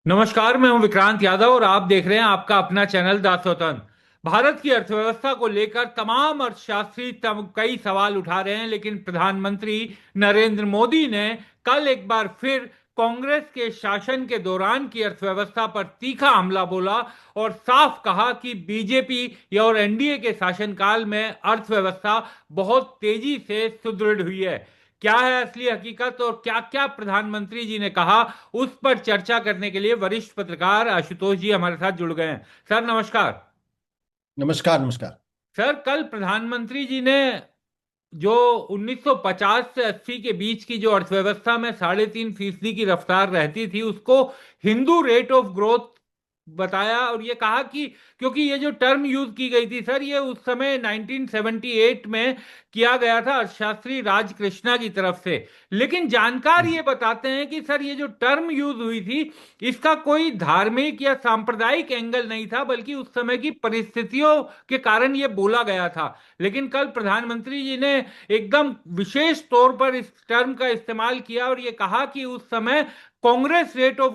नमस्कार, मैं हूं विक्रांत यादव और आप देख रहे हैं आपका अपना चैनल दासोतन। भारत की अर्थव्यवस्था को लेकर तमाम अर्थशास्त्री कई सवाल उठा रहे हैं, लेकिन प्रधानमंत्री नरेंद्र मोदी ने कल एक बार फिर कांग्रेस के शासन के दौरान की अर्थव्यवस्था पर तीखा हमला बोला और साफ कहा कि बीजेपी या और एनडीए के शासनकाल में अर्थव्यवस्था बहुत तेजी से सुदृढ़ हुई है। क्या है असली हकीकत और क्या क्या प्रधानमंत्री जी ने कहा, उस पर चर्चा करने के लिए वरिष्ठ पत्रकार आशुतोष जी हमारे साथ जुड़ गए हैं। सर नमस्कार। नमस्कार नमस्कार। सर, कल प्रधानमंत्री जी ने जो 1950 से 80 के बीच की जो अर्थव्यवस्था में 3.5% की रफ्तार रहती थी, उसको हिंदू रेट ऑफ ग्रोथ बताया और ये कहा कि क्योंकि ये जो टर्म यूज की गई थी सर, ये उस समय 1978 में किया गया था अर्थशास्त्री राज कृष्णा की तरफ से। लेकिन जानकार ये बताते हैं कि सर, ये जो टर्म यूज हुई थी, इसका कोई धार्मिक या सांप्रदायिक एंगल नहीं था, बल्कि उस समय की परिस्थितियों के कारण ये बोला गया था। लेकिन कल प्रधानमंत्री जी ने एकदम विशेष तौर पर इस टर्म का इस्तेमाल किया और ये कहा कि उस समय कांग्रेस रेट ऑफ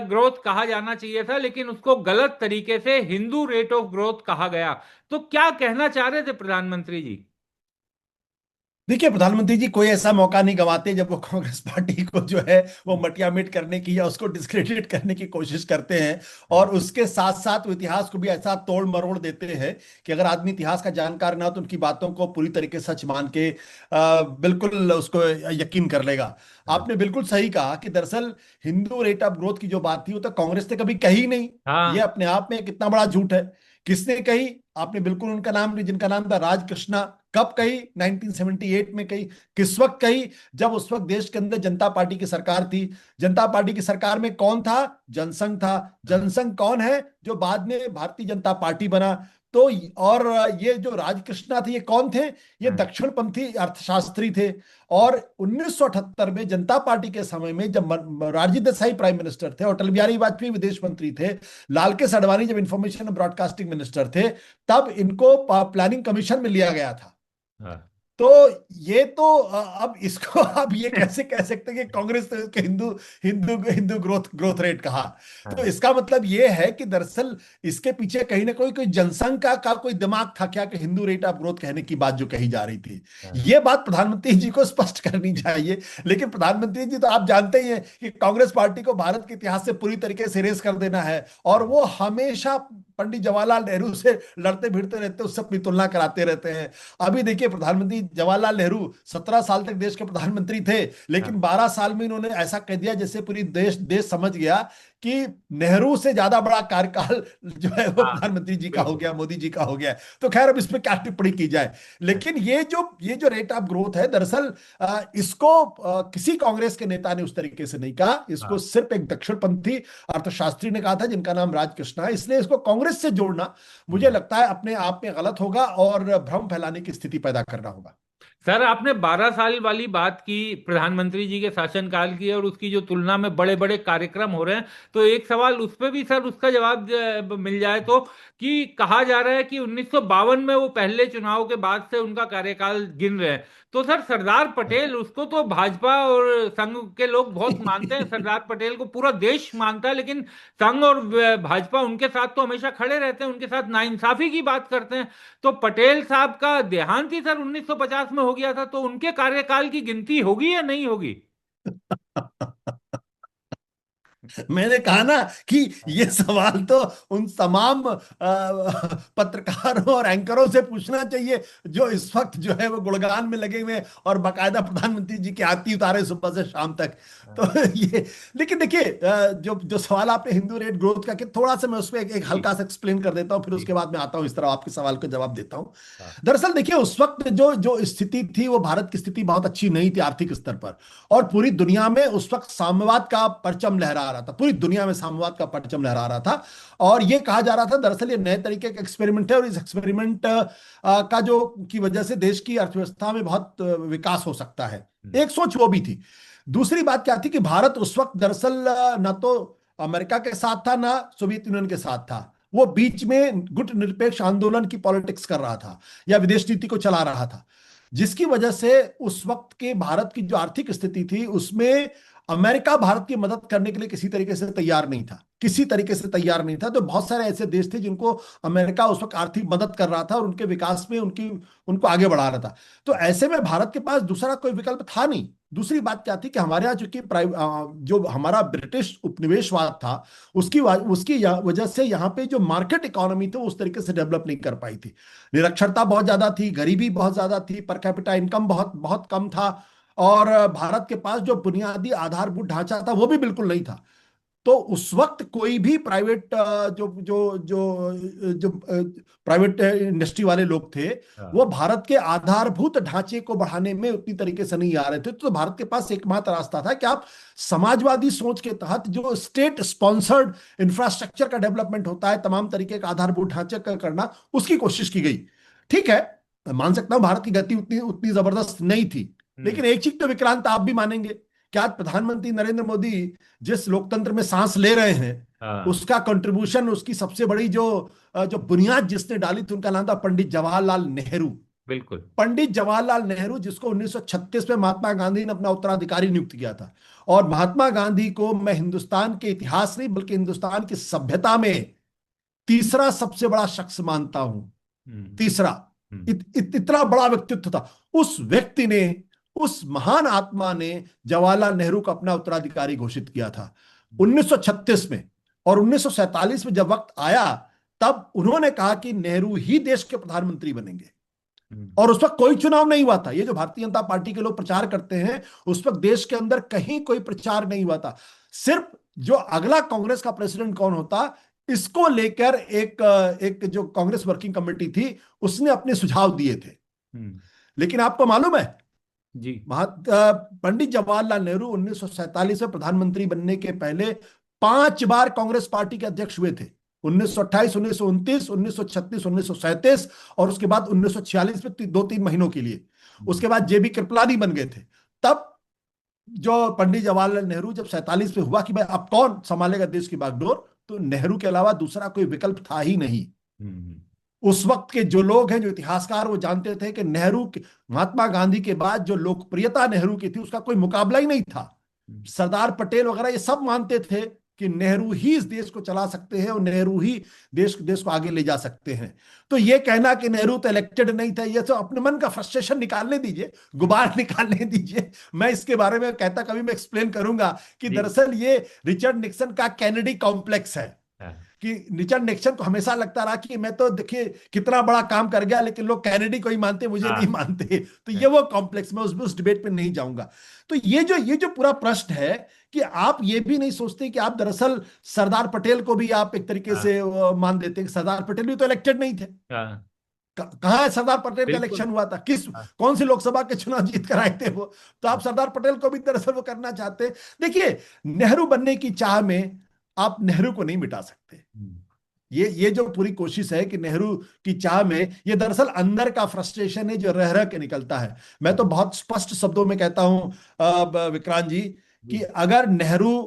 ग्रोथ कहा जाना चाहिए था, लेकिन उसको गलत तरीके से हिंदू रेट ऑफ ग्रोथ कहा गया। तो क्या कहना चाह रहे थे प्रधानमंत्री जी? देखिए, प्रधानमंत्री जी कोई ऐसा मौका नहीं गंवाते जब वो कांग्रेस पार्टी को जो है वो मटियामेट करने की या उसको डिस्क्रेडिट करने की कोशिश करते हैं। और उसके साथ साथ वो इतिहास को भी ऐसा तोड़ मरोड़ देते हैं कि अगर आदमी इतिहास का जानकार ना हो तो उनकी बातों को पूरी तरीके से सच मान के बिल्कुल उसको यकीन कर लेगा। आपने बिल्कुल सही कहा कि दरअसल हिंदू रेट ऑफ ग्रोथ की जो बात थी वो तो कांग्रेस ने कभी कही नहीं। ये हाँ। अपने आप में कितना बड़ा झूठ है। किसने कही? आपने बिल्कुल उनका नाम भी, जिनका नाम था राज कृष्णा। कब कही? 1978 में कही। किस वक्त कही? जब उस वक्त देश के अंदर जनता पार्टी की सरकार थी। जनता पार्टी की सरकार में कौन था? जनसंघ था। जनसंघ कौन है? जो बाद में भारतीय जनता पार्टी बना। तो और ये जो राजकृष्णा थे, ये कौन थे? ये दक्षिणपंथी अर्थशास्त्री थे। और 1978 में जनता पार्टी के समय में जब राजी देसाई प्राइम मिनिस्टर थे और अटल बिहारी वाजपेयी विदेश मंत्री थे, लाल के सडवानी जब इंफॉर्मेशन और ब्रॉडकास्टिंग मिनिस्टर थे, तब इनको प्लानिंग कमीशन में लिया गया था। हाँ। तो ये तो अब इसको आप ये कैसे कह सकते हैं कि कांग्रेस ने इसके Hindu Hindu Hindu growth growth rate कहा? तो हाँ। इसका मतलब ये है कि दरअसल इसके पीछे कहीं ना कोई कोई जनसंघ का कोई दिमाग था क्या, कि हिंदू रेट ऑफ ग्रोथ कहने की बात जो कही जा रही थी, हाँ। ये बात प्रधानमंत्री जी को स्पष्ट करनी चाहिए। लेकिन प्रधानमंत्री जी तो आप जानते ही हैं कि कांग्रेस पार्टी को भारत के इतिहास से पूरी तरीके से इरेज कर देना है। और वो हमेशा पंडित जवाहरलाल नेहरू से लड़ते भिड़ते रहते, उससे अपनी तुलना कराते रहते हैं। अभी देखिए, प्रधानमंत्री जवाहरलाल नेहरू 17 साल तक देश के प्रधानमंत्री थे, लेकिन हाँ। 12 साल में इन्होंने ऐसा कह दिया जैसे पूरी देश देश समझ गया कि नेहरू से ज्यादा बड़ा कार्यकाल जो है वो हाँ। प्रधानमंत्री जी का हो बिल्कुल। गया, मोदी जी का हो गया। तो खैर, अब इस पे क्या टिप्पणी की जाए। लेकिन ये जो रेट ऑफ ग्रोथ है, दरअसल इसको किसी कांग्रेस के नेता ने उस तरीके से नहीं कहा। इसको हाँ। सिर्फ एक दक्षिणपंथी अर्थशास्त्री ने कहा था, जिनका नाम राजकृष्ण है। इसलिए इसको कांग्रेस से जोड़ना मुझे लगता है अपने आप में गलत होगा और भ्रम फैलाने की स्थिति पैदा करना होगा। सर, आपने 12 साल वाली बात की, प्रधानमंत्री जी के शासनकाल की, और उसकी जो तुलना में बड़े बड़े कार्यक्रम हो रहे हैं, तो एक सवाल उस पर भी सर उसका जवाब मिल जाए तो, कि कहा जा रहा है कि 1952 में वो पहले चुनाव के बाद से उनका कार्यकाल गिन रहे हैं। तो सर, सरदार पटेल, उसको तो भाजपा और संघ के लोग बहुत मानते हैं, सरदार पटेल को पूरा देश मानता है, लेकिन संघ और भाजपा उनके साथ तो हमेशा खड़े रहते हैं, उनके साथ नाइंसाफी की बात करते हैं। तो पटेल साहब का देहांत ही सर 1950 में हो गया था, तो उनके कार्यकाल की गिनती होगी या नहीं होगी? मैंने कहा ना कि ये सवाल तो उन तमाम पत्रकारों और एंकरों से पूछना चाहिए जो इस वक्त जो है वो गुणगान में लगे हुए हैं और बाकायदा प्रधानमंत्री जी की आरती उतारे सुबह से शाम तक। तो ये, लेकिन देखिए, जो जो सवाल आपने हिंदू रेट ग्रोथ का, कि थोड़ा सा मैं उसमें एक जी। हल्का सा एक्सप्लेन कर देता हूँ, फिर जी। उसके बाद मैं आता हूँ इस तरह आपके सवाल का जवाब देता हूँ। हाँ। दरअसल देखिए, उस वक्त जो जो स्थिति थी, वो भारत की स्थिति बहुत अच्छी नहीं थी आर्थिक स्तर पर। और पूरी दुनिया में उस वक्त साम्यवाद का परचम लहरा रहा था, पूरी दुनिया में साम्यवाद का परचम लहरा रहा था। और ये कहा जा रहा था दरअसल ये नए तरीके का एक्सपेरिमेंट है, और इस एक्सपेरिमेंट का जो की वजह से देश की अर्थव्यवस्था में बहुत विकास हो सकता है। हम्म। एक सोच वो भी थी। दूसरी बात क्या थी कि भारत उस वक्त दरअसल न तो अमेरिका के साथ था, ना सोवियत यूनियन के साथ था। वो बीच में गुट निरपेक्ष आंदोलन की पॉलिटिक्स कर रहा था, या विदेश नीति को चला रहा था, जिसकी वजह से उस वक्त के भारत की जो आर्थिक स्थिति थी उसमें अमेरिका भारत की मदद करने के लिए किसी तरीके से तैयार नहीं था, किसी तरीके से तैयार नहीं था। तो बहुत सारे ऐसे देश थे जिनको अमेरिका उस वक्त आर्थिक मदद कर रहा था और उनके विकास में उनको आगे बढ़ा रहा था। तो ऐसे में भारत के पास दूसरा कोई विकल्प था नहीं। दूसरी बात क्या थी कि हमारे यहाँ चूंकि जो हमारा ब्रिटिश उपनिवेशवाद था, वजह से यहाँ पे जो मार्केट इकोनॉमी थी वो उस तरीके से डेवलप नहीं कर पाई थी। निरक्षरता बहुत ज्यादा थी, गरीबी बहुत ज्यादा थी, पर कैपिटा इनकम बहुत बहुत कम था। और भारत के पास जो बुनियादी आधारभूत ढांचा था वो भी बिल्कुल नहीं था। तो उस वक्त कोई भी प्राइवेट जो जो जो जो प्राइवेट इंडस्ट्री वाले लोग थे, वो हाँ। भारत के आधारभूत ढांचे को बढ़ाने में उतनी तरीके से नहीं आ रहे थे। तो भारत के पास एकमात्र रास्ता था कि आप समाजवादी सोच के तहत जो स्टेट स्पॉन्सर्ड इंफ्रास्ट्रक्चर का डेवलपमेंट होता है, तमाम तरीके का आधारभूत ढांचे का करना, उसकी कोशिश की गई। ठीक है, मैं मान सकता हूं भारत की गति उतनी उतनी जबरदस्त नहीं थी। हम्म। लेकिन एक चीज तो विक्रांत आप भी मानेंगे कि आज प्रधानमंत्री नरेंद्र मोदी जिस लोकतंत्र में सांस ले रहे हैं, हाँ। उसका कंट्रीब्यूशन, उसकी सबसे बड़ी जो बुनियाद जिसने डाली थी, उनका नाम था पंडित जवाहरलाल नेहरू। बिल्कुल। पंडित जवाहरलाल नेहरू, जिसको 1936 में महात्मा गांधी ने अपना उत्तराधिकारी नियुक्त किया था। और महात्मा गांधी को मैं हिंदुस्तान के इतिहास नहीं बल्कि हिंदुस्तान की सभ्यता में तीसरा सबसे बड़ा शख्स मानता हूं। हम्म। तीसरा। हम्म। इतना बड़ा व्यक्तित्व था उस व्यक्ति ने, उस महान आत्मा ने जवाहरलाल नेहरू को अपना उत्तराधिकारी घोषित किया था 1936 में। और 1947 में जब वक्त आया, तब उन्होंने कहा कि नेहरू ही देश के प्रधानमंत्री बनेंगे। हम्म। और उस वक्त कोई चुनाव नहीं हुआ था। ये जो भारतीय जनता पार्टी के लोग प्रचार करते हैं, उस वक्त देश के अंदर कहीं कोई प्रचार नहीं हुआ था। सिर्फ जो अगला कांग्रेस का प्रेसिडेंट कौन होता, इसको लेकर एक एक जो कांग्रेस वर्किंग कमेटी थी, उसने अपने सुझाव दिए थे। हम्म। लेकिन आपको मालूम है, जी। पंडित जवाहरलाल नेहरू 1947 में प्रधानमंत्री बनने के पहले 5 बार कांग्रेस पार्टी के अध्यक्ष हुए थे। 1928, 1929, 1936, 1937, और उसके बाद 1946 में 2-3 महीनों के लिए। हम्म। उसके बाद जेबी कृपलानी बन गए थे। तब जो पंडित जवाहरलाल नेहरू जब 47 में हुआ कि भाई अब कौन संभालेगा देश की बागडोर, तो नेहरू के अलावा दूसरा कोई विकल्प था ही नहीं। हम्म। उस वक्त के जो लोग हैं, जो इतिहासकार, वो जानते थे कि महात्मा गांधी के बाद जो लोकप्रियता नेहरू की थी, उसका कोई मुकाबला ही नहीं था। हम्म। सरदार पटेल वगैरह ये सब मानते थे कि नेहरू ही इस देश को चला सकते हैं और नेहरू ही देश देश को आगे ले जा सकते हैं। तो ये कहना कि नेहरू तो इलेक्टेड नहीं था, ये तो अपने मन का फ्रस्ट्रेशन निकालने दीजिए, गुबार निकालने दीजिए। मैं इसके बारे में कहता कभी मैं एक्सप्लेन करूंगा कि जी। दरअसल ये रिचर्ड निक्सन का कैनेडी कॉम्प्लेक्स है। हाँ। कि रिचर्ड निक्सन को हमेशा लगता रहा कि मैं तो देखिए कितना बड़ा काम कर गया, लेकिन लोग कैनेडी को ही मानते, मुझे नहीं हाँ। मानते। तो ये वो कॉम्प्लेक्स, में उस डिबेट पे नहीं जाऊंगा। तो ये जो पूरा प्रश्न है कि आप ये भी नहीं सोचते कि आप दरअसल सरदार पटेल को भी आप एक तरीके हाँ। से मान देते हैं कि सरदार पटेल भी तो इलेक्टेड नहीं थे। हाँ। कहाँ है सरदार पटेल का बिल्कुल। इलेक्शन हुआ था, किस हाँ। कौन सी लोकसभा के चुनाव जीत कर आए थे वो? तो आप सरदार पटेल को भी दरअसल वो करना चाहते हैं। देखिए, नेहरू बनने की चाह में आप नेहरू को नहीं मिटा सकते। हम्म। ये जो पूरी कोशिश है कि नेहरू की चाह में, ये दरअसल अंदर का फ्रस्ट्रेशन है जो रह रह के निकलता है। मैं तो बहुत स्पष्ट शब्दों में कहता हूं विक्रांत जी, कि जी। अगर नेहरू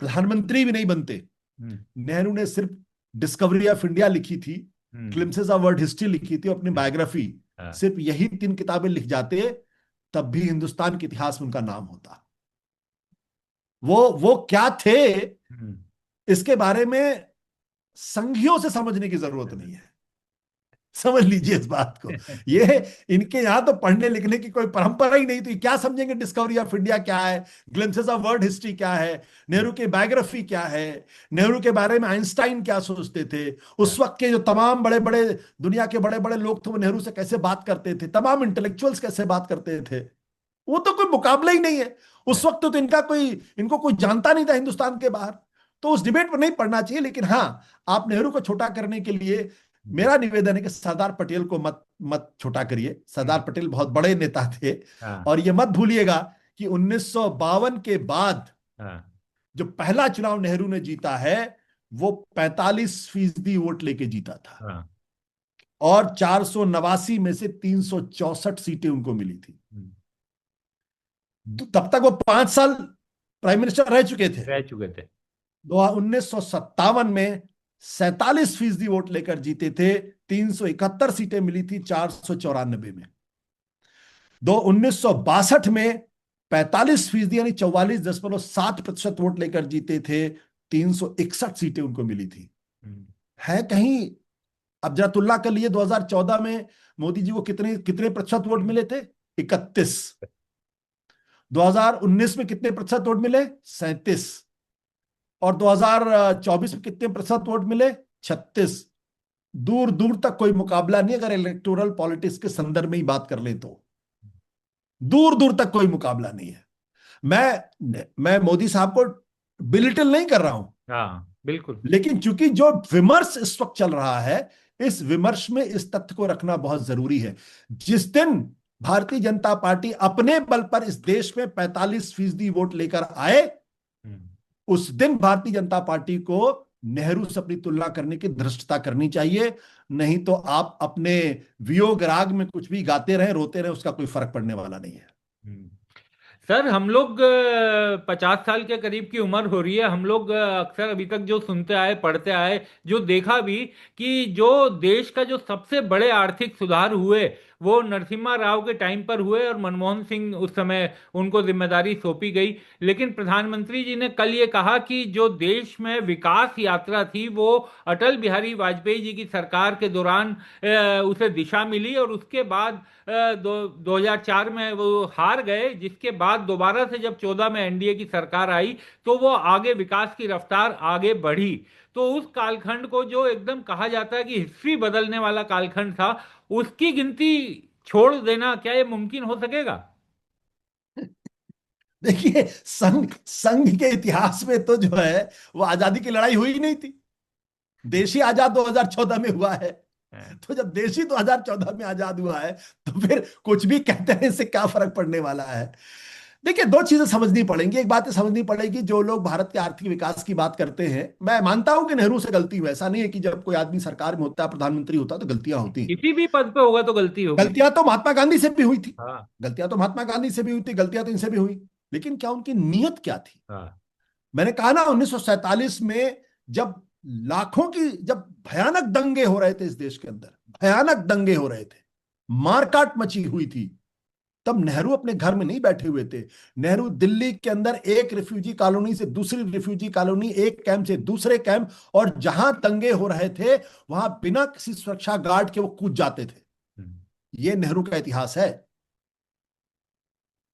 प्रधानमंत्री भी नहीं बनते, हम्म। नेहरू ने सिर्फ डिस्कवरी ऑफ इंडिया लिखी थी, हम्म। ग्लिम्पसेस ऑफ वर्ल्ड हिस्ट्री लिखी थी, अपनी बायोग्राफी, हाँ। सिर्फ यही 3 किताबें लिख जाते, तब भी हिंदुस्तान के इतिहास में उनका नाम होता। वो क्या थे, हम्म। इसके बारे में संघियों से समझने की जरूरत नहीं है। समझ लीजिए इस बात को। ये इनके यहां तो पढ़ने लिखने की कोई परंपरा ही नहीं थी। क्या समझेंगे डिस्कवरी ऑफ इंडिया क्या है, ग्लिम्पसेस ऑफ वर्ल्ड हिस्ट्री क्या है, नेहरू की बायोग्राफी क्या है, नेहरू के बारे में आइंस्टाइन क्या सोचते थे, उस वक्त के जो तमाम बड़े बड़े दुनिया के बड़े बड़े लोग थे वो नेहरू से कैसे बात करते थे, तमाम इंटेलेक्चुअल्स कैसे बात करते थे, वो तो कोई मुकाबला ही नहीं है। उस वक्त तो इनको कोई जानता नहीं था हिंदुस्तान के बाहर। तो उस डिबेट पर नहीं पढ़ना चाहिए। लेकिन हाँ, आप नेहरू को छोटा करने के लिए, जी। मेरा निवेदन है कि सरदार पटेल को मत मत छोटा करिए। सरदार हम्म। पटेल बहुत बड़े नेता थे। हाँ। और ये मत भूलिएगा कि 1952 के बाद हाँ। जो पहला चुनाव नेहरू ने जीता है, वो 45% वोट लेके जीता था। हाँ। और 489 में से 364 सीटें उनको मिली थी। हम्म। तो तब तक वो 5 साल प्राइम मिनिस्टर रह चुके थे। रह चुके थे। 1957 में 47% वोट लेकर जीते थे, 371 सीटें मिली थी 494 में। 1962 में 45% यानी 44.7% वोट लेकर जीते थे। 361 सीटें उनको मिली थी। है कहीं, अब जरा तुलना कर लिए, 2014 में मोदी जी को कितने कितने प्रतिशत वोट मिले थे? 31। 2019 में कितने प्रतिशत वोट मिले? 37। और 2024 में कितने प्रतिशत वोट मिले? 36। दूर दूर तक कोई मुकाबला नहीं, अगर इलेक्टोरल पॉलिटिक्स के संदर्भ में ही बात कर ले तो दूर दूर तक कोई मुकाबला नहीं है। मैं मोदी साहब को बिलिटल नहीं कर रहा हूं, हाँ बिल्कुल। लेकिन चूंकि जो विमर्श इस वक्त चल रहा है, इस विमर्श में इस तथ्य को रखना बहुत जरूरी है। जिस दिन भारतीय जनता पार्टी अपने बल पर इस देश में 45% वोट लेकर आए, उस दिन भारतीय जनता पार्टी को नेहरू से अपनी तुलना करने की धृष्टता करनी चाहिए। नहीं तो आप अपने वियोग राग में कुछ भी गाते रहे, रोते रहे, उसका कोई फर्क पड़ने वाला नहीं है। सर हम लोग 50 साल के करीब की उम्र हो रही है। हम लोग अक्सर अभी तक जो सुनते आए, पढ़ते आए, जो देखा भी कि जो देश का जो सबसे बड़े आर्थिक सुधार हुए वो नरसिम्हा राव के टाइम पर हुए और मनमोहन सिंह उस समय उनको जिम्मेदारी सौंपी गई। लेकिन प्रधानमंत्री जी ने कल ये कहा कि जो देश में विकास यात्रा थी वो अटल बिहारी वाजपेयी जी की सरकार के दौरान उसे दिशा मिली और उसके बाद 2004 में वो हार गए, जिसके बाद दोबारा से जब 14 में एनडीए की सरकार आई तो वो आगे विकास की रफ्तार आगे बढ़ी। तो उस कालखंड को जो एकदम कहा जाता है कि हिस्ट्री बदलने वाला कालखंड था, उसकी गिनती छोड़ देना क्या ये मुमकिन हो सकेगा? देखिए, संघ संघ के इतिहास में तो जो है वो आजादी की लड़ाई हुई ही नहीं थी। देश ही आजाद 2014 में हुआ है। तो जब देश ही 2014 में आजाद हुआ है, तो फिर कुछ भी कहते हैं, इससे क्या फर्क पड़ने वाला है? देखिए, दो चीजें समझनी पड़ेंगी। एक बात ये समझनी पड़ेगी, जो लोग भारत के आर्थिक विकास की बात करते हैं, मैं मानता हूं कि नेहरू से गलती हुई। ऐसा नहीं है कि जब कोई आदमी सरकार में होता है, प्रधानमंत्री होता है, तो गलतियां होती हैं। किसी भी पद पे होगा तो गलती होगी। गलतियां तो महात्मा गांधी से भी हुई थी। हाँ। गलतियां तो महात्मा गांधी से भी हुई थी, गलतियां तो इनसे भी हुई। लेकिन क्या उनकी नीयत क्या थी? हाँ। मैंने कहा ना, 1947 में जब लाखों की, जब भयानक दंगे हो रहे थे इस देश के अंदर, भयानक दंगे हो रहे थे, मारकाट मची हुई थी, तब नेहरू अपने घर में नहीं बैठे हुए थे। नेहरू दिल्ली के अंदर एक रिफ्यूजी कॉलोनी से दूसरी रिफ्यूजी कॉलोनी, एक कैंप से दूसरे कैंप, और जहां दंगे हो रहे थे वहां बिना किसी सुरक्षा गार्ड के वो कूद जाते थे। ये नेहरू का इतिहास है।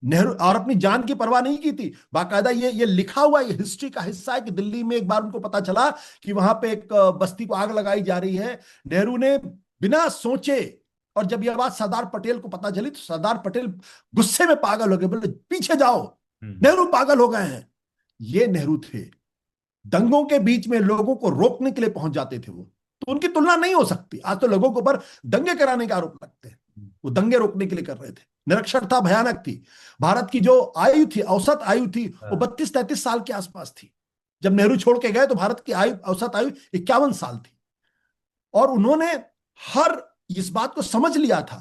नेहरू और अपनी जान की परवाह नहीं की थी। बाकायदा ये लिखा हुआ, ये हिस्ट्री का हिस्सा है कि दिल्ली में एक बार उनको पता चला कि वहां पे एक बस्ती को आग लगाई जा रही है। नेहरू ने बिना सोचे, और जब यह बात सरदार पटेल को पता चली तो सरदार पटेल गुस्से में पागल हो गए, बोले पीछे जाओ, नेहरू पागल हो गए हैं। ये नेहरू थे। दंगों के बीच में लोगों को रोकने के लिए पहुंच जाते थे वो। तो उनकी तुलना नहीं हो सकती। आज तो लोगों के ऊपर दंगे कराने का आरोप लगते हैं, वो दंगे रोकने के लिए कर रहे थे। निरक्षरता भयानक थी। भारत की जो आयु थी, औसत आयु थी, वो 32-33 साल के आसपास थी। जब नेहरू छोड़ के गए तो भारत की आयु, औसत आयु 51 साल थी। और उन्होंने हर इस बात को समझ लिया था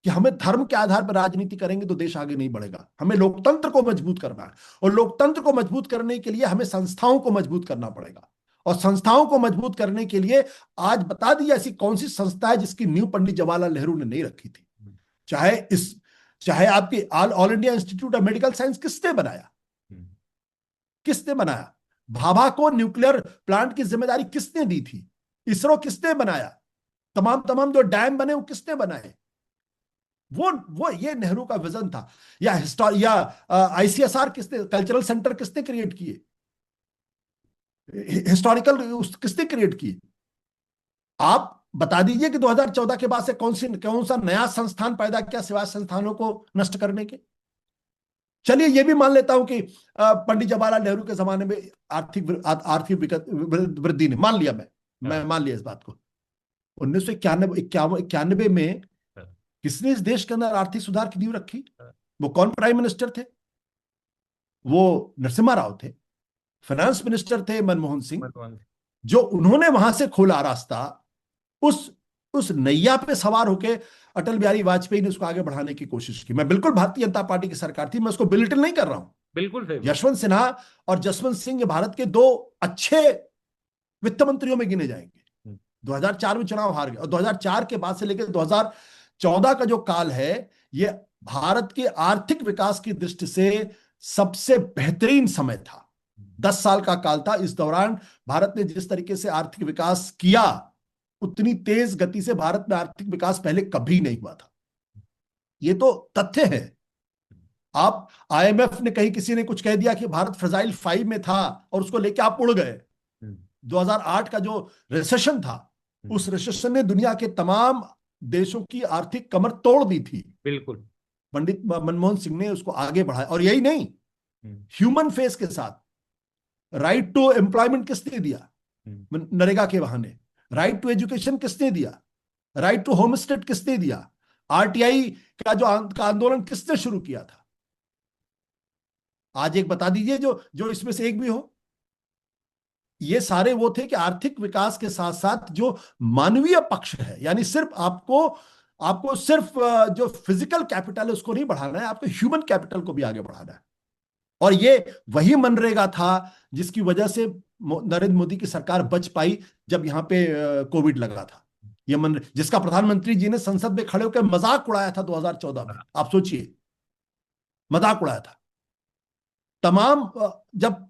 कि हमें धर्म के आधार पर राजनीति करेंगे तो देश आगे नहीं बढ़ेगा। हमें लोकतंत्र को मजबूत करना है, और लोकतंत्र को मजबूत करने के लिए हमें संस्थाओं को मजबूत करना पड़ेगा। और संस्थाओं को मजबूत करने के लिए आज बता दी ऐसी कौन सी संस्था है जिसकी नींव पंडित जवाहरलाल नेहरू ने नहीं रखी थी। चाहे इस चाहे आपकी all India institute of medical science किसने बनाया? किसने बनाया? भाभा को न्यूक्लियर प्लांट की जिम्मेदारी किसने दी थी? इसरो किसने बनाया? तमाम तमाम जो डैम बने वो किसने बनाए? वो ये नेहरू का विजन था। या आईसीएसआर किसने, कल्चरल सेंटर किसने क्रिएट किए? हिस्टोरिकल किसने क्रिएट किए? आप बता दीजिए कि 2014 के बाद से कौन सा नया संस्थान पैदा किया सिवाय संस्थानों को नष्ट करने के? चलिए ये भी मान लेता हूं कि पंडित जवाहरलाल नेहरू के जमाने में आर्थिक वृद्धि ने, मान लिया, मैं मान लिया इस बात को। 1991 में किसने इस देश के अंदर आर्थिक सुधार की नींव रखी? वो कौन प्राइम मिनिस्टर थे? वो नरसिम्हा राव थे। फाइनेंस मिनिस्टर थे मनमोहन सिंह। जो उन्होंने वहां से खोला रास्ता, उस नैया पे सवार होके अटल बिहारी वाजपेयी ने उसको आगे बढ़ाने की कोशिश की। मैं बिल्कुल, भारतीय जनता पार्टी की सरकार थी, मैं उसको बिल्टिल नहीं कर रहा हूं। बिल्कुल यशवंत सिन्हा और जसवंत सिंह भारत के दो अच्छे वित्त मंत्रियों में गिने जाएंगे। 2004 में चुनाव हार गए, और 2004 के बाद से लेकर 2014 का जो काल है, ये भारत के आर्थिक विकास की दृष्टि से सबसे बेहतरीन समय था। 10 साल का काल था। इस दौरान भारत ने जिस तरीके से आर्थिक विकास किया, उतनी तेज गति से भारत में आर्थिक विकास पहले कभी नहीं हुआ था। ये तो तथ्य है। आप, आईएमएफ ने कहीं किसी ने कुछ कह दिया कि भारत फ्रजाइल 5 में था और उसको लेके आप उड़ गए। 2008 का जो रिसेशन था, उस रिसेशन ने दुनिया के तमाम देशों की आर्थिक कमर तोड़ दी थी। बिल्कुल। पंडित मनमोहन सिंह ने उसको आगे बढ़ाया। और यही नहीं, ह्यूमन फेस के साथ राइट टू एम्प्लॉयमेंट किसने दिया? नरेगा के बहाने। राइट टू एजुकेशन किसने दिया? राइट टू होम स्टेट किसने दिया? आरटीआई का जो आंदोलन किसने शुरू किया था? आज एक बता दीजिए जो जो इसमें से एक भी हो। ये सारे वो थे कि आर्थिक विकास के साथ साथ जो मानवीय पक्ष है, यानी सिर्फ आपको आपको सिर्फ जो फिजिकल कैपिटल है उसको नहीं बढ़ाना है, आपको ह्यूमन कैपिटल को भी आगे बढ़ाना है। और ये वही मनरेगा था जिसकी वजह से नरेंद्र मोदी की सरकार बच पाई जब यहां पे कोविड लगा था। ये मन जिसका प्रधानमंत्री जी ने संसद में खड़े होकर मजाक उड़ाया था 2014 में। आप सोचिए, मजाक उड़ाया था। तमाम जब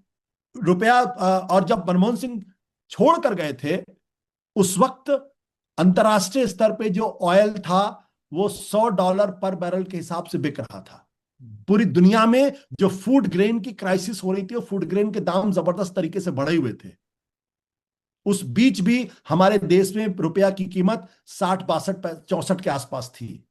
रुपया और जब मनमोहन सिंह छोड़ कर गए थे, उस वक्त अंतर्राष्ट्रीय स्तर पे जो ऑयल था वो $100 पर बैरल के हिसाब से बिक रहा था। पूरी दुनिया में जो फूड ग्रेन की क्राइसिस हो रही थी, वो फूड ग्रेन के दाम जबरदस्त तरीके से बढ़े हुए थे। उस बीच भी हमारे देश में रुपया की कीमत 60, 62, 64 के आसपास थी।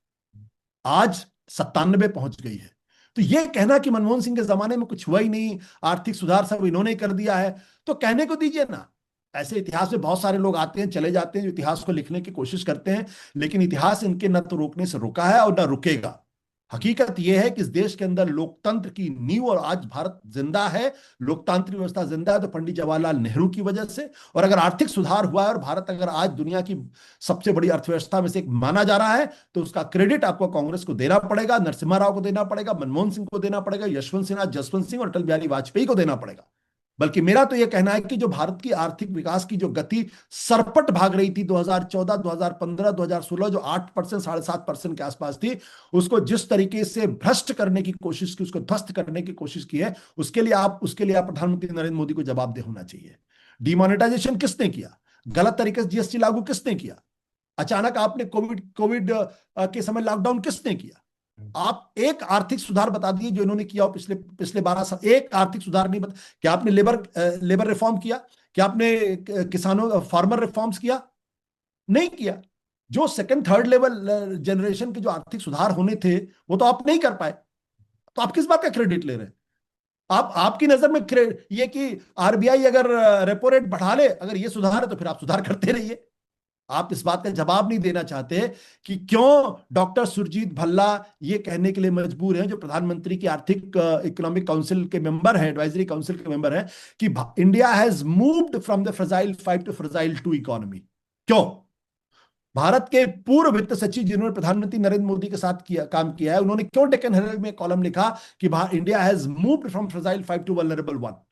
आज 97 पहुंच गई है। तो यह कहना कि मनमोहन सिंह के जमाने में कुछ हुआ ही नहीं, आर्थिक सुधार सब इन्होंने कर दिया है, तो कहने को दीजिए ना। ऐसे इतिहास में बहुत सारे लोग आते हैं चले जाते हैं जो इतिहास को लिखने की कोशिश करते हैं, लेकिन इतिहास इनके न तो रोकने से रुका है और न रुकेगा। हकीकत यह है कि इस देश के अंदर लोकतंत्र की नींव, और आज भारत जिंदा है, लोकतांत्रिक व्यवस्था जिंदा है, तो पंडित जवाहरलाल नेहरू की वजह से। और अगर आर्थिक सुधार हुआ है और भारत अगर आज दुनिया की सबसे बड़ी अर्थव्यवस्था में से एक माना जा रहा है, तो उसका क्रेडिट आपको कांग्रेस को देना पड़ेगा, नरसिम्हा राव को देना पड़ेगा, मनमोहन सिंह को देना पड़ेगा, यशवंत सिन्हा, जसवंत सिंह और अटल बिहारी वाजपेयी को देना पड़ेगा। बल्कि मेरा तो यह कहना है कि जो भारत की आर्थिक विकास की जो गति सरपट भाग रही थी 2014, 2015, 2016, जो 8%, 7.5% के आसपास थी, उसको जिस तरीके से भ्रष्ट करने की कोशिश की, उसको ध्वस्त करने की कोशिश की है, उसके लिए आप प्रधानमंत्री नरेंद्र मोदी को जवाबदेह होना चाहिए। डिमोनेटाइजेशन किसने किया? गलत तरीके से जीएसटी लागू किसने किया? अचानक आपने कोविड कोविड के समय लॉकडाउन किसने किया? आप एक आर्थिक सुधार बता दिए जो इन्होंने किया हो पिछले पिछले 12 साल। एक आर्थिक सुधार नहीं बता। क्या आपने लेबर रिफॉर्म किया? क्या आपने किसानों फार्मर रिफॉर्म्स किया? नहीं किया। जो सेकंड थर्ड लेवल जनरेशन के जो आर्थिक सुधार होने थे वो तो आप नहीं कर पाए। तो आप किस बात का क्रेडिट ले रहे हैं? आपकी नजर में ये कि आरबीआई अगर रेपो रेट बढ़ा ले, अगर ये सुधार है तो फिर आप सुधार करते रहिए। आप इस बात का जवाब नहीं देना चाहते कि क्यों डॉक्टर सुरजीत भल्ला ये कहने के लिए मजबूर हैं, जो प्रधानमंत्री की आर्थिक इकोनॉमिक काउंसिल के मेंबर हैं, एडवाइजरी काउंसिल के मेंबर हैं, कि India has moved from the fragile 5 to fragile 2 economy. क्यों? भारत के पूर्व वित्त सचिव जिन्होंने प्रधानमंत्री नरेंद्र मोदी के साथ काम किया है, उन्होंने क्यों डेक्कन हेराल्ड में कॉलम लिखा कि India has moved from fragile 5 to vulnerable 1?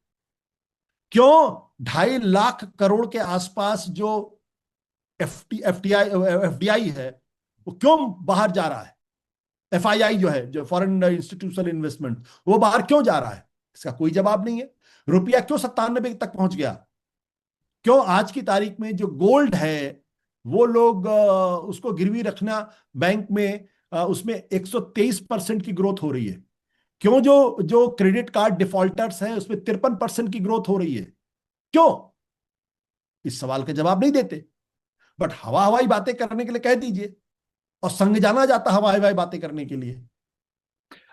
क्यों 2.5 लाख करोड़ के आसपास जो एफडीआई है वो क्यों बाहर जा रहा है? एफआईआई जो है, जो फॉरेन इंस्टीट्यूशनल इन्वेस्टमेंट, वो बाहर क्यों जा रहा है? इसका कोई जवाब नहीं है। रुपया क्यों 97 तक पहुंच गया? क्यों आज की तारीख में जो गोल्ड है वो लोग उसको गिरवी रखना बैंक में, उसमें 123% की ग्रोथ हो रही है? क्यों जो जो क्रेडिट कार्ड डिफॉल्टर्स हैं उसमें 53% की ग्रोथ हो रही है? क्यों? इस सवाल का जवाब नहीं देते। बट हवा हवाई बातें करने के लिए कह दीजिए, और संग जाना जाता हवा हवाई बातें करने के लिए।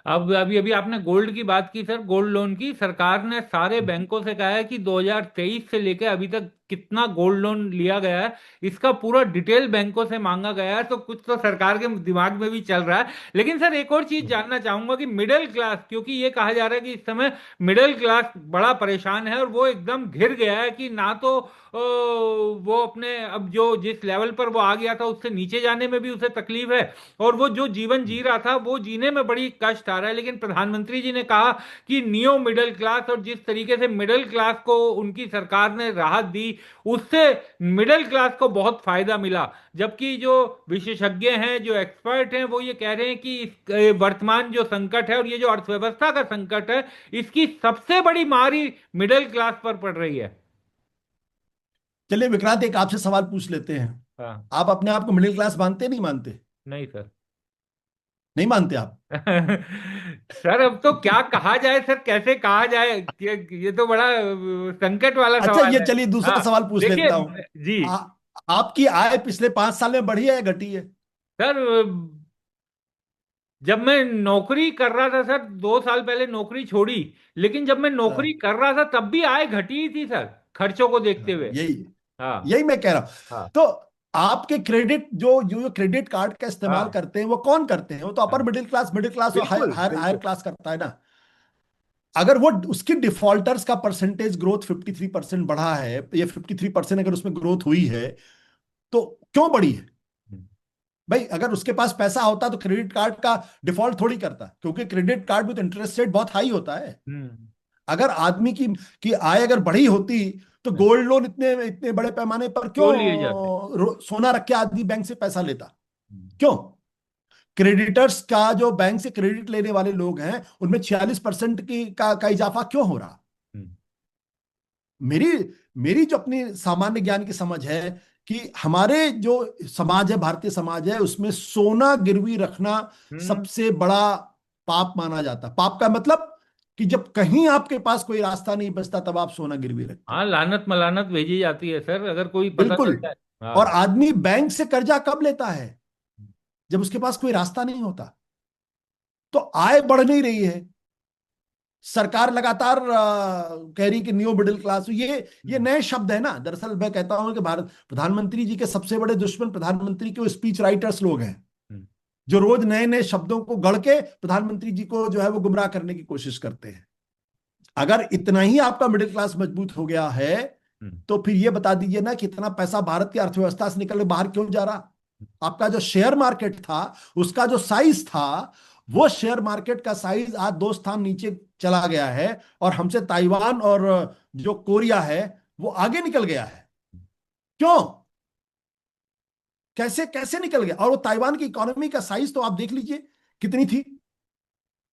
अब अभी अभी आपने गोल्ड की बात की सर, गोल्ड लोन की। सरकार ने सारे बैंकों से कहा है कि 2023 से लेकर अभी तक कितना गोल्ड लोन लिया गया है, इसका पूरा डिटेल बैंकों से मांगा गया है। तो कुछ तो सरकार के दिमाग में भी चल रहा है। लेकिन सर एक और चीज जानना चाहूंगा कि मिडिल क्लास, क्योंकि ये कहा जा रहा है कि इस समय मिडिल क्लास बड़ा परेशान है और वो एकदम घिर गया है कि ना तो वो अपने अब जो जिस लेवल पर वो आ गया था उससे नीचे जाने में भी उसे तकलीफ है, और वो जो जीवन जी रहा था वो जीने में बड़ी कष्ट आ रहा है। लेकिन प्रधानमंत्री जी ने कहा कि नियो मिडिल क्लास, और जिस तरीके से मिडिल क्लास को उनकी सरकार ने राहत दी, उससे मिडिल क्लास को बहुत फायदा मिला। जबकि जो विशेषज्ञ हैं, जो एक्सपर्ट हैं, वो ये कह रहे हैं कि वर्तमान जो संकट है और ये जो अर्थव्यवस्था का संकट है, इसकी सबसे बड़ी मार ही मिडिल क्लास पर पड़ रही है। चलिए विक्रांत, एक आपसे सवाल पूछ लेते हैं। हाँ। आप अपने आप को मिडिल क्लास मानते नहीं मानते? नहीं सर। नहीं मानते आप? सर अब तो क्या कहा जाए सर, कैसे कहा जाए, ये तो बड़ा संकट वाला अच्छा, सवाल ये है। चलिए दूसरा हाँ सवाल पूछ देखिए लेता हूं। जी। आ, आपकी आय पिछले 5 साल में बढ़ी है या घटी है? सर जब मैं नौकरी कर रहा था सर, 2 साल पहले नौकरी छोड़ी, लेकिन जब मैं नौकरी हाँ, कर रहा था तब भी आय घटी ही थी सर, खर्चों को देखते हाँ, हुए। यही हाँ। यही मैं कह रहा हूं। हाँ। तो आपके क्रेडिट जो क्रेडिट कार्ड का इस्तेमाल हाँ। करते हैं वो कौन करते हैं? वो तो अपर हाँ। मिडिल क्लास और बिल्कुल हायर हायर बिल्कुल। क्लास करता है ना। अगर वो उसकी डिफॉल्टर्स का परसेंटेज ग्रोथ 53% बढ़ा है, ये 53% अगर उसमें ग्रोथ हुई है, तो क्यों बढ़ी है? हम्म। भाई अगर उसके पास पैसा होता तो क्रेडिट कार्ड का डिफॉल्ट थोड़ी करता, क्योंकि क्रेडिट कार्ड में तो इंटरेस्ट रेट बहुत हाई होता है। हम्म। अगर आदमी की आय अगर बढ़ी होती तो गोल्ड लोन इतने इतने बड़े पैमाने पर क्यों क्यों लिए जाते। सोना रख के आदमी बैंक से पैसा लेता? हम्म। क्यों? क्रेडिटर्स का जो बैंक से क्रेडिट लेने वाले लोग हैं उनमें 46% का इजाफा क्यों हो रहा? हम्म। मेरी मेरी जो अपनी सामान्य ज्ञान की समझ है कि हमारे जो समाज है, भारतीय समाज है, उसमें सोना गिरवी रखना हम्म। सबसे बड़ा पाप माना जाता। पाप का मतलब कि जब कहीं आपके पास कोई रास्ता नहीं बचता तब आप सोना गिरवी रखते हाँ, हो। लानत मलानत भेजी जाती है सर, अगर कोई पता बिल्कुल। चल जाए। और हाँ। आदमी बैंक से कर्जा कब लेता है? जब उसके पास कोई रास्ता नहीं होता। तो आय बढ़ नहीं रही है। सरकार लगातार कह रही कि न्यू मिडिल क्लास, ये हम्म। नए शब्द है ना। दरअसल मैं कहता हूं कि भारत प्रधानमंत्री जी के सबसे बड़े दुश्मन प्रधानमंत्री के वो स्पीच राइटर्स लोग हैं, हम्म। जो रोज नए नए शब्दों को गढ़ के प्रधानमंत्री जी को जो है वो गुमराह करने की कोशिश करते हैं। अगर इतना ही आपका मिडिल क्लास मजबूत हो गया है हम्म। तो फिर ये बता दीजिए ना कि इतना पैसा भारत की अर्थव्यवस्था से निकल के बाहर क्यों जा रहा? आपका जो शेयर मार्केट था, उसका जो साइज था, वो शेयर मार्केट का साइज आज 2 स्थान नीचे चला गया है। और हमसे ताइवान और जो कोरिया है वो आगे निकल गया है। क्यों? कैसे कैसे निकल गया? और वो ताइवान की इकोनॉमी का साइज तो आप देख लीजिए कितनी थी।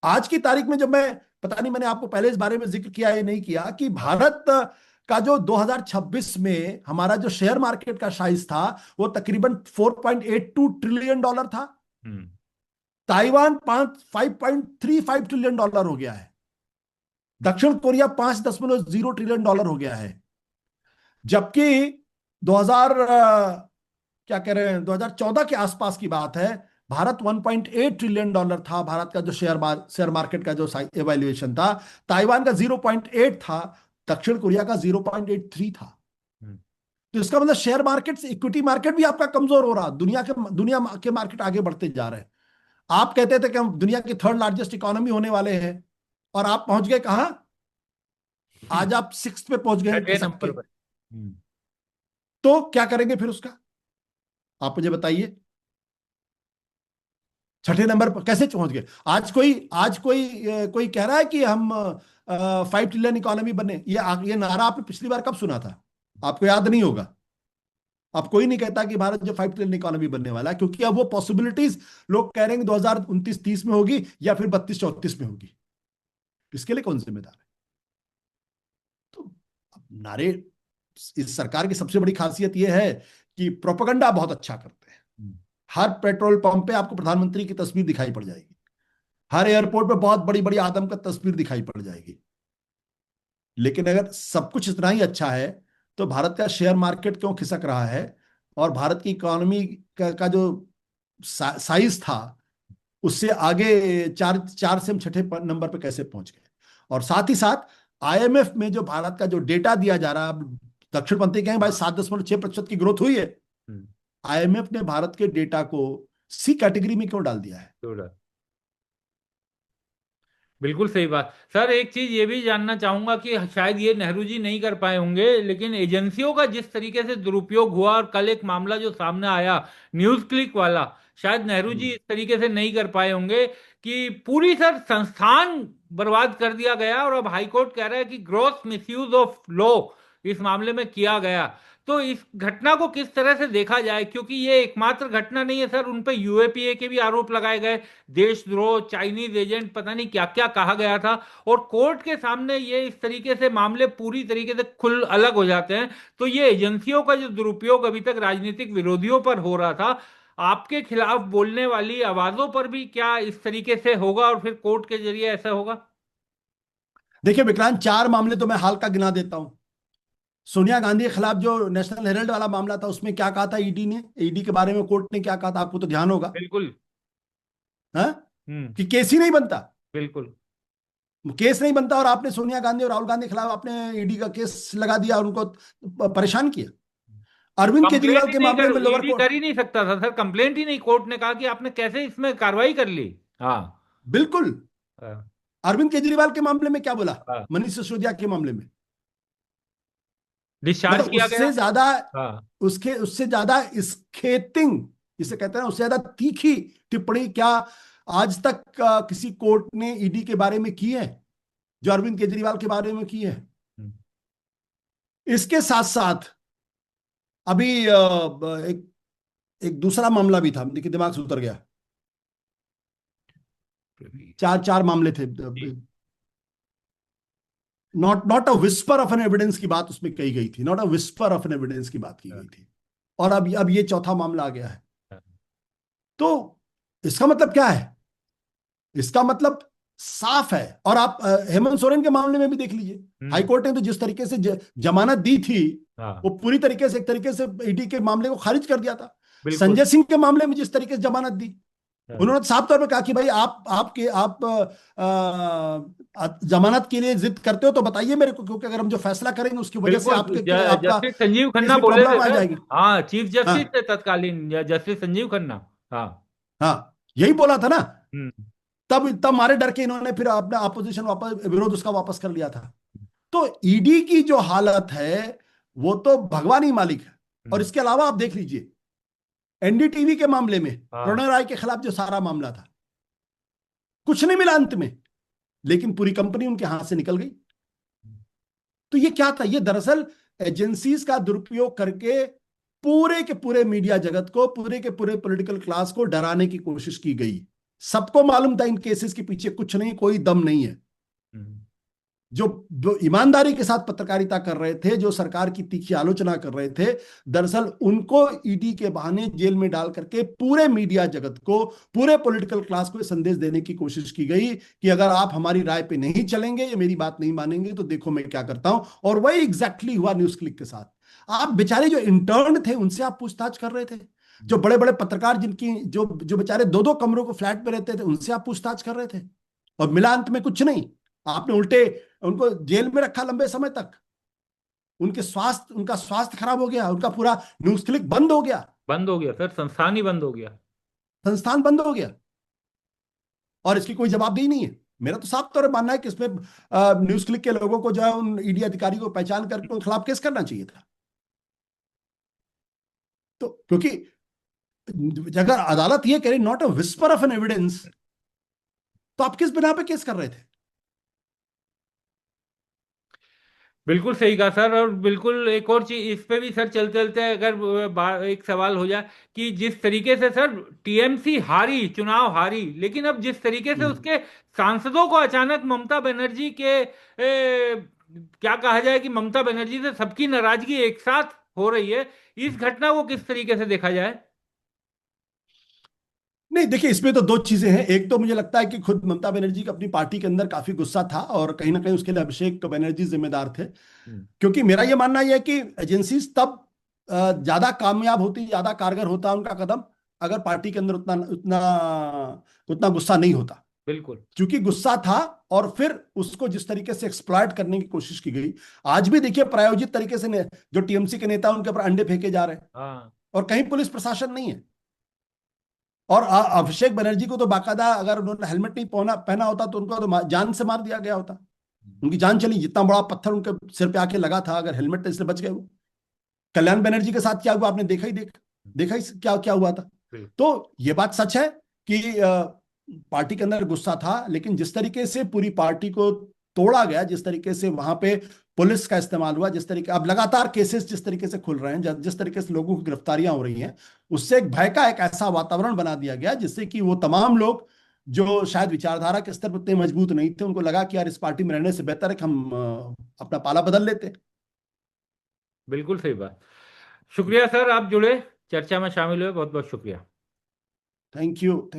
आज की तारीख में, जब मैं, पता नहीं मैंने आपको पहले इस बारे में जिक्र किया या नहीं किया, कि भारत का जो 2026 में हमारा जो शेयर मार्केट का साइज था वो तकरीबन $4.82 ट्रिलियन था। हम्म। ताइवान 5.35 ट्रिलियन डॉलर हो गया है। दक्षिण कोरिया $5.0 ट्रिलियन हो गया है। जबकि 2000 क्या कह रहे हैं, 2014 के आसपास की बात है, भारत $1.8 ट्रिलियन था। भारत का जो शेयर मार्केट का जो एवेल्युएशन था, ताइवान का 0.8 था, दक्षिण कोरिया का 0.83 था। हम्म। तो इसका मतलब शेयर मार्केट से इक्विटी मार्केट भी आपका कमजोर हो रहा, दुनिया के मार्केट आगे बढ़ते जा रहे हैं। आप कहते थे कि हम दुनिया की थर्ड लार्जेस्ट इकोनॉमी होने वाले हैं, और आप पहुंच गए कहां? आज आप सिक्स पे पहुंच गए छठे खिसक नंबर के। पर। हम्म। तो क्या करेंगे फिर उसका? आप मुझे बताइए। छठे नंबर पर कैसे पहुंच गए? आज कोई कह रहा है कि हम 5 ट्रिलियन इकोनॉमी बने। ये नारा आपने पिछली बार कब सुना था? आपको याद नहीं होगा। अब कोई नहीं कहता कि भारत जो 5 ट्रिलियन इकोनॉमी बनने वाला है, क्योंकि अब वो पॉसिबिलिटीज लोग कह रहे हैं कि 2029-30 में होगी या फिर 32-34 में होगी। इसके लिए कौन जिम्मेदार है? तो अब नारे, इस सरकार की सबसे बड़ी खासियत यह है कि प्रोपेगेंडा बहुत अच्छा करते हैं। हम्म। हर पेट्रोल पंप पे आपको प्रधानमंत्री की तस्वीर दिखाई पड़ जाएगी। हर एयरपोर्ट पे बहुत बड़ी बड़ी आदम का तस्वीर दिखाई पड़ जाएगी। लेकिन अगर सब कुछ इतना ही अच्छा है तो भारत का शेयर मार्केट क्यों खिसक रहा है? और भारत की इकोनॉमी का जो साइज था, उससे आगे चार चार से हम छठे नंबर पे कैसे पहुंच गए? और साथ ही साथ आईएमएफ में जो भारत का जो डेटा दिया जा रहा है, दक्षिणपंथी कहें भाई हाँ। 7.6% की ग्रोथ हुई है। हम्म। आईएमएफ ने भारत के डेटा को सी कैटेगरी में क्यों डाल दिया है? जोड़ा। बिल्कुल सही बात सर। एक चीज ये भी जानना चाहूंगा कि शायद ये नेहरू जी नहीं कर पाए होंगे, लेकिन एजेंसियों का जिस तरीके से दुरुपयोग हुआ, और कल एक मामला जो सामने आया न्यूज क्लिक वाला, शायद नेहरू जी इस तरीके से नहीं कर पाए होंगे कि पूरी सर संस्थान बर्बाद कर दिया गया। और अब हाईकोर्ट कह रहा है कि ग्रॉस मिसयूज ऑफ लॉ इस मामले में किया गया। तो इस घटना को किस तरह से देखा जाए, क्योंकि ये एकमात्र घटना नहीं है सर, उन पे यूएपीए के भी आरोप लगाए गए, देशद्रोह, चाइनीज एजेंट, पता नहीं क्या क्या कहा गया था। और कोर्ट के सामने ये इस तरीके से मामले पूरी तरीके से खुल अलग हो जाते हैं। तो ये एजेंसियों का जो दुरुपयोग अभी तक राजनीतिक विरोधियों पर हो रहा था, आपके खिलाफ बोलने वाली आवाजों पर भी क्या इस तरीके से होगा और फिर कोर्ट के जरिए ऐसा होगा? देखिए विक्रांत, चार मामले तो मैं हाल का गिना देता हूं। सोनिया गांधी के खिलाफ जो नेशनल हेराल्ड वाला मामला था, उसमें क्या कहा था ईडी ने, ईडी के बारे में कोर्ट ने क्या कहा था, आपको तो ध्यान होगा। बिल्कुल। हाँ, हम्म। कि केस ही नहीं बनता। बिल्कुल। केस नहीं बनता और आपने सोनिया गांधी और राहुल गांधी के खिलाफ आपने ईडी का केस लगा दिया और उनको परेशान किया। अरविंद कंप्लेंट केजरीवाल ही के नहीं मामले कर, में लोअर ईडी कोर्ट। कर ही नहीं सकता था सर, कंप्लेंट ही नहीं, कोर्ट ने कहा कि आपने कैसे इसमें कार्रवाई कर ली। हाँ। बिल्कुल। हाँ। अरविंद केजरीवाल के मामले में क्या बोला, हाँ। मनीष सिसोदिया के मामले में, डिस्चार्ज मतलब किया गया। उससे ज्यादा, हाँ। उससे ज्यादा स्केटिंग जिसे कहते हैं ना, उससे ज्यादा तीखी टिप्पणी क्या आज तक किसी कोर्ट ने ईडी के बारे में की है जो अरविंद केजरीवाल के बारे में की है। हम्म। इसके साथ साथ अभी एक एक दूसरा मामला भी था, देखिए दिमाग से उतर गया। चार चार मामले थे। जी। Not not a whisper of an evidence की बात उसमें कही गई थी, not a whisper of an evidence की बात की गई थी। और अब ये चौथा मामला आ गया है। तो इसका मतलब क्या है? इसका मतलब साफ है। और आप हेमंत सोरेन के मामले में भी देख लीजिए, हम्म। हाईकोर्ट ने तो जिस तरीके से जमानत दी थी, हाँ। वो पूरी तरीके से एक तरीके से ईडी के मामले को खारिज कर दिया था। बिल्कुल। संजय सिंह के मामले में जिस तरीके से जमानत दी, हाँ। उन्होंने साफ तौर पे कहा कि भाई आप जमानत के लिए जिद करते हो तो बताइए मेरे को, क्योंकि अगर हम जो फैसला करेंगे उसकी वजह से बिल्कुल। आपका जस्टिस संजीव केस खन्ना में बोले थे प्रॉब्लम आ सर। जाएगी। हाँ, चीफ हाँ, जस्टिस थे तत्कालीन, जस्टिस संजीव खन्ना। हाँ। हाँ, यही बोला था ना। हम्म। तब मारे डर के इन्होंने फिर अपना अपोजिशन वापस, विरोध उसका वापस कर लिया था। तो ईडी की जो हालत है वो तो भगवान ही मालिक है। और हम्म। इसके अलावा आप देख लीजिए एनडीटीवी के मामले में हाँ। प्रणय राय के खिलाफ जो सारा मामला था, कुछ नहीं मिला अंत में, लेकिन पूरी कंपनी उनके हाथ से निकल गई। तो ये क्या था? ये दरअसल एजेंसीज का दुरुपयोग करके पूरे के पूरे मीडिया जगत को, पूरे के पूरे पॉलिटिकल क्लास को डराने की कोशिश की गई। सबको मालूम था इन केसेस के पीछे कुछ नहीं, कोई दम नहीं है। हम्म। जो जो ईमानदारी के साथ पत्रकारिता कर रहे थे, जो सरकार की तीखी आलोचना कर रहे थे, दरअसल उनको ईडी के बहाने जेल में डाल करके पूरे मीडिया जगत को, पूरे पॉलिटिकल क्लास को संदेश देने की कोशिश की गई कि अगर आप हमारी राय पे नहीं चलेंगे, ये मेरी बात नहीं मानेंगे, तो देखो मैं क्या करता हूं। और वही एग्जैक्टली हुआ न्यूज क्लिक के साथ। आप बेचारे जो इंटर्न थे उनसे आप पूछताछ कर रहे थे, जो बड़े बड़े पत्रकार जिनकी जो जो बेचारे दो दो कमरों को फ्लैट में रहते थे उनसे आप पूछताछ कर रहे थे, और मिला अंत में कुछ नहीं। आपने उल्टे उनको जेल में रखा लंबे समय तक। उनका स्वास्थ्य खराब हो गया, उनका पूरा न्यूज क्लिक बंद हो गया, बंद हो गया सर, संस्थान ही बंद हो गया। संस्थान बंद हो गया, और इसकी कोई जवाबदेही नहीं है। मेरा तो साफ तौर पर मानना है कि इसमें न्यूज क्लिक के लोगों को जो है उन ईडी अधिकारी को पहचान करके उनके खिलाफ केस करना चाहिए था। तो क्योंकि अगर अदालत ये कह रही not a whisper of an evidence, तो आप किस बिना पे केस कर रहे थे? बिल्कुल सही कहा सर। और बिल्कुल एक और चीज इस पे भी सर, चलते चलते अगर एक सवाल हो जाए कि जिस तरीके से सर टीएमसी हारी, चुनाव हारी, लेकिन अब जिस तरीके से हम्म। उसके सांसदों को अचानक ममता बनर्जी के क्या कहा जाए कि ममता बनर्जी से सबकी नाराजगी एक साथ हो रही है, इस घटना को किस तरीके से देखा जाए? नहीं, देखिए इसमें तो दो चीजें हैं। एक तो मुझे लगता है कि खुद ममता बनर्जी का अपनी पार्टी के अंदर काफी गुस्सा था, और कहीं ना कहीं उसके लिए अभिषेक बनर्जी जिम्मेदार थे। हम्म। क्योंकि मेरा यह मानना यह है कि एजेंसीज तब ज्यादा कामयाब होती, ज्यादा कारगर होता उनका कदम, अगर पार्टी के अंदर उतना उतना उतना गुस्सा नहीं होता। बिल्कुल। क्योंकि गुस्सा था, और फिर उसको जिस तरीके से एक्सप्लॉइट करने की कोशिश की गई। आज भी देखिए प्रायोजित तरीके से जो टीएमसी के नेता उनके ऊपर अंडे फेंके जा रहे हैं, हाँ। और कहीं पुलिस प्रशासन नहीं है। और अभिषेक बनर्जी को तो बाकायदा अगर उन्होंने हेलमेट नहीं पहना पहना होता तो उनको तो जान से मार दिया गया होता। उनकी जान चली, जितना बड़ा पत्थर उनके सिर पे आके लगा था, अगर हेलमेट इसलिए बच गए वो। कल्याण बनर्जी के साथ क्या हुआ आपने देखा ही क्या क्या हुआ था। बिल्कुल। तो ये बात सच है कि पार्टी के अंदर गुस्सा था, लेकिन जिस तरीके से पूरी पार्टी को तोड़ा गया, जिस तरीके से वहां पे पुलिस का इस्तेमाल हुआ, जिस तरीके अब लगातार केसेस जिस तरीके से खुल रहे हैं, जिस तरीके से लोगों की गिरफ्तारियां हो रही हैं, उससे एक भय का एक ऐसा वातावरण बना दिया गया जिससे कि वो तमाम लोग जो शायद विचारधारा के स्तर पर उतने मजबूत नहीं थे, उनको लगा कि यार इस पार्टी में रहने से बेहतर है कि हम अपना पाला बदल लेते। बिल्कुल सही बात। शुक्रिया सर, आप जुड़े, चर्चा में शामिल हुए, बहुत बहुत शुक्रिया। Thank you.